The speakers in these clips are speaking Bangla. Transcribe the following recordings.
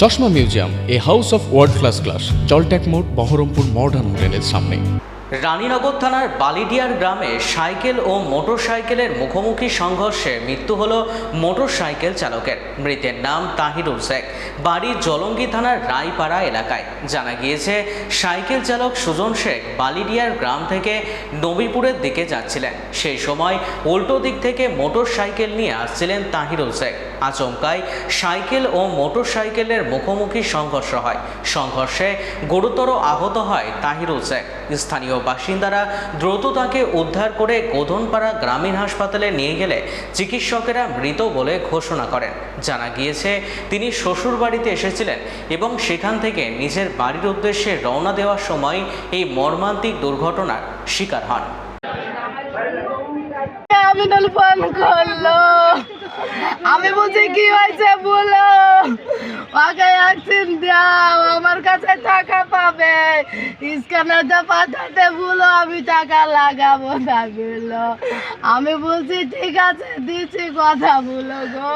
চশমা museum, a house of world class, জলট্যাক মোড়, বহরমপুর মডার্ন হোটেলের সামনে। রানীনগর থানার বালিডিয়ার গ্রামে সাইকেল ও মোটরসাইকেলের মুখোমুখি সংঘর্ষে মৃত্যু হল মোটরসাইকেল চালকের। মৃতের নাম তাহিরুল শেখ, বাড়ি জলঙ্গি থানার রায়পাড়া এলাকায়। জানা গিয়েছে, সাইকেল চালক সুজন শেখ বালিডিয়ার গ্রাম থেকে নবীপুরের দিকে যাচ্ছিলেন। সেই সময় উল্টো দিক থেকে মোটরসাইকেল নিয়ে আসছিলেন তাহিরুল শেখ। আচমকায় সাইকেল ও মোটরসাইকেলের মুখোমুখি সংঘর্ষ হয়। সংঘর্ষে গুরুতর আহত হয় তাহিরুল শেখ। স্থানীয় বাসিন্দারা দ্রুত তাকে উদ্ধার করে গোধনপাড়া গ্রামীণ হাসপাতালে নিয়ে গেলে চিকিৎসকেরা মৃত বলে ঘোষণা করেন। জানা গিয়েছে, তিনি শ্বশুর বাড়িতে এসেছিলেন এবং সেখান থেকে নিজের বাড়ির উদ্দেশ্যে রওনা দেওয়ার সময় এই মর্মান্তিক দুর্ঘটনার শিকার হন। আমি বলছি কি হয়েছে বলো, ওকে অ্যাক্সিডেন্ট দাও, আমার কাছে টাকা পাবে, স্ক্যানারটা পাঠাতে বলো, আমি টাকা লাগাবো না বলো। আমি বলছি ঠিক আছে দিচ্ছি, কথা বলো গো।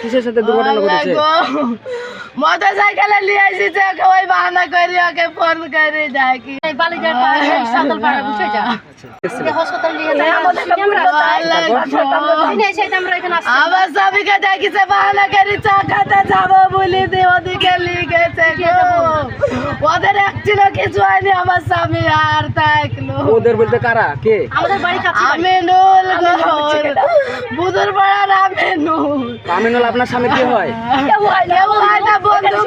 কিসের সাথে দুর্ঘটনা ঘটেছে? মোটরসাইকেলে নিয়ে এসেছে, ওকে ওই বাহানা করে ওকে ফোন করে ডাকি। আমার স্বামীকে ডাকিছে, বাহানা করে চাকাতে যাবো বলে দিয়ে ওদিকে লিখেছে গো। ওদের একছিল কিছু হয়নি, আমার স্বামী আর থাকলো। ওদের বলতে কারা? কে? আমিনুল বুধুর পাড়ার আমিনুল। আমিনুল আপনার স্বামী কি হয়? কেউ হয় না, বন্ধু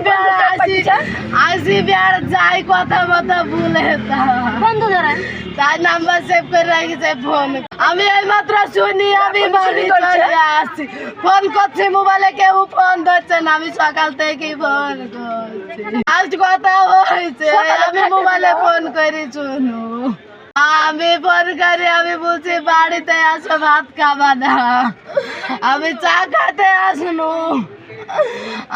আসি বিয়ার যাই, কথা মতো বলে বন্ধু ধরেন, তার নাম্বার সেভ করে রাখিছে ফোন। আমি এই মাত্র শুনি, আমি বাড়ি চলে আসছি, ফোন করছি মোবাইলে, কেউ ফোন ধরছে না। আমি সকাল থেকে ফোন করছি, আজ কথা হয়েছে, আমি মোবাইলে ফোন করি শুনু। আমি ফোন করি, আমি বলছি বাড়িতে আসো, ভাত খাবা না, আমি চা খাতে আসনু,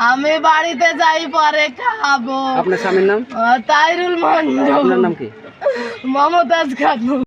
আমি বাড়িতে যাই পরে খাবো। আপনার স্বামীর নাম? তাইরুল মন্ডল। আপনার নাম কি? মমতাজ খাতুন।